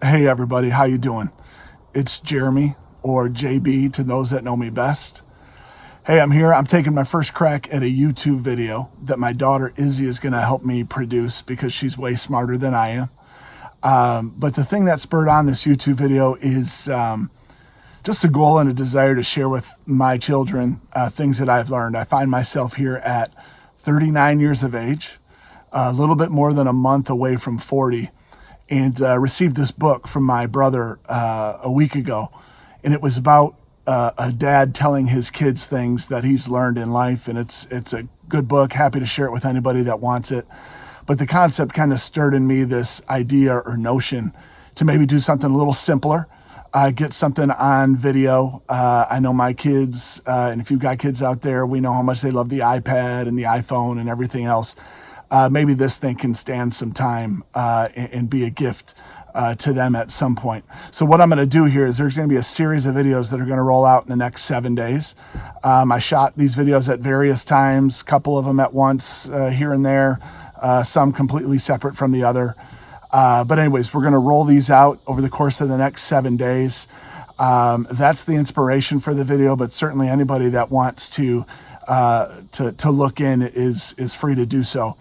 Hey everybody, how you doing? It's Jeremy, or JB to those that know me best. Hey, I'm here. I'm taking my first crack at a YouTube video that my daughter Izzy is going to help me produce because she's way smarter than I am. But the thing that spurred on this YouTube video is just a goal and a desire to share with my children things that I've learned. I find myself here at 39 years of age, a little bit more than a month away from 40, and received this book from my brother a week ago. And it was about a dad telling his kids things that he's learned in life. And it's a good book. Happy to share it with anybody that wants it. But the concept kind of stirred in me this idea or notion to maybe do something a little simpler, get something on video. I know my kids, and if you've got kids out there, we know how much they love the iPad and the iPhone and everything else. Maybe this thing can stand some time and be a gift to them at some point. So what I'm going to do here is there's going to be a series of videos that are going to roll out in the next 7 days. I shot these videos at various times, a couple of them at once here and there, some completely separate from the other. But anyways, we're going to roll these out over the course of the next 7 days. That's the inspiration for the video, but certainly anybody that wants to look in is free to do so.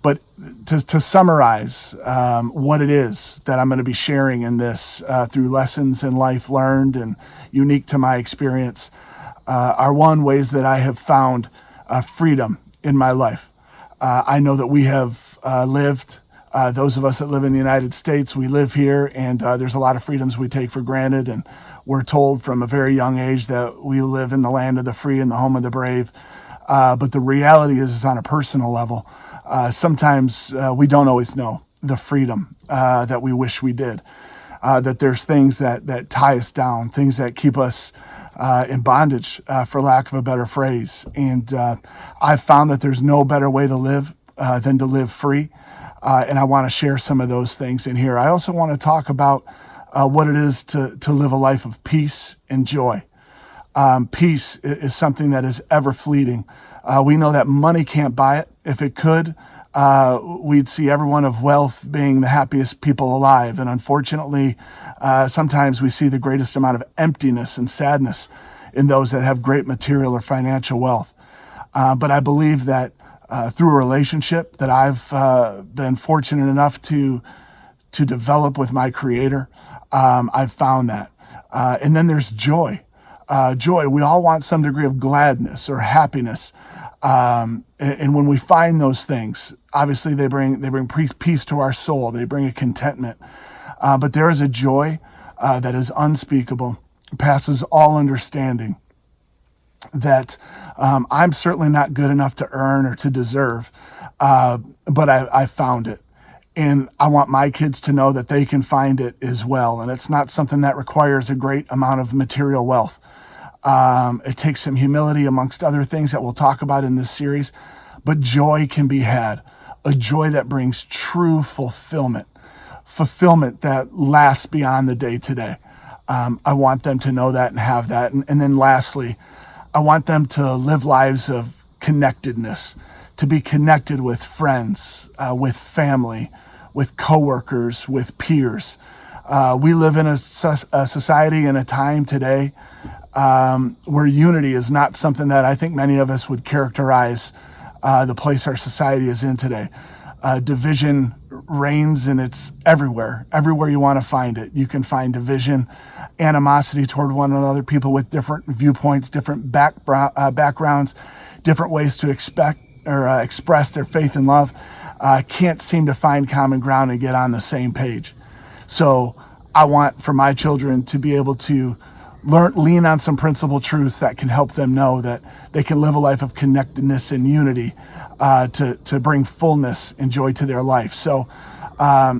But to summarize what it is that I'm going to be sharing in this through lessons in life learned and unique to my experience are ways that I have found freedom in my life. I know that we have lived, those of us that live in the United States, we live here, and there's a lot of freedoms we take for granted. And we're told from a very young age that we live in the land of the free and the home of the brave. But the reality is on a personal level. Sometimes we don't always know the freedom that we wish we did, that there's things that tie us down, things that keep us in bondage, for lack of a better phrase. And I've found that there's no better way to live than to live free. And I want to share some of those things in here. I also want to talk about what it is to live a life of peace and joy. Peace is something that is ever fleeting. We know that money can't buy it. If it could, we'd see everyone of wealth being the happiest people alive. And unfortunately, sometimes we see the greatest amount of emptiness and sadness in those that have great material or financial wealth. But I believe that through a relationship that I've been fortunate enough to develop with my Creator, I've found that. And then there's joy. Joy. We all want some degree of gladness or happiness. And when we find those things, obviously they bring peace to our soul. They bring a contentment. But there is a joy that is unspeakable, passes all understanding, that I'm certainly not good enough to earn or to deserve, but I found it. And I want my kids to know that they can find it as well. And it's not something that requires a great amount of material wealth. It takes some humility amongst other things that we'll talk about in this series, but joy can be had, a joy that brings true fulfillment that lasts beyond the day to day. I want them to know that and have that. And then lastly, I want them to live lives of connectedness, to be connected with friends, with family, with coworkers, with peers. We live in a society and a time today where unity is not something that I think many of us would characterize the place our society is in today. Division reigns, and it's everywhere. Everywhere you want to find it, you can find division, animosity toward one another, people with different viewpoints, different backgrounds, different ways to express their faith and love, can't seem to find common ground and get on the same page. So I want for my children to be able to lean on some principal truths that can help them know that they can live a life of connectedness and unity to bring fullness and joy to their life. So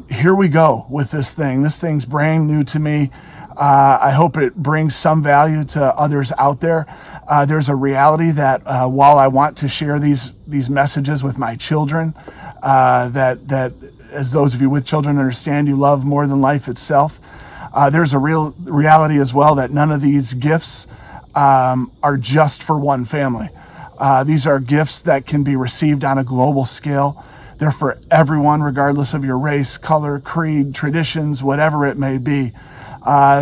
here we go with this thing. This thing's brand new to me. I hope it brings some value to others out there. There's a reality that while I want to share these messages with my children, that as those of you with children understand, you love more than life itself. There's a real reality as well that none of these gifts are just for one family. These are gifts that can be received on a global scale. They're for everyone, regardless of your race, color, creed, traditions, whatever it may be.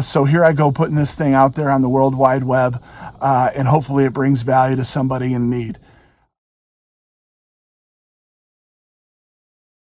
So here I go putting this thing out there on the World Wide Web, and hopefully it brings value to somebody in need.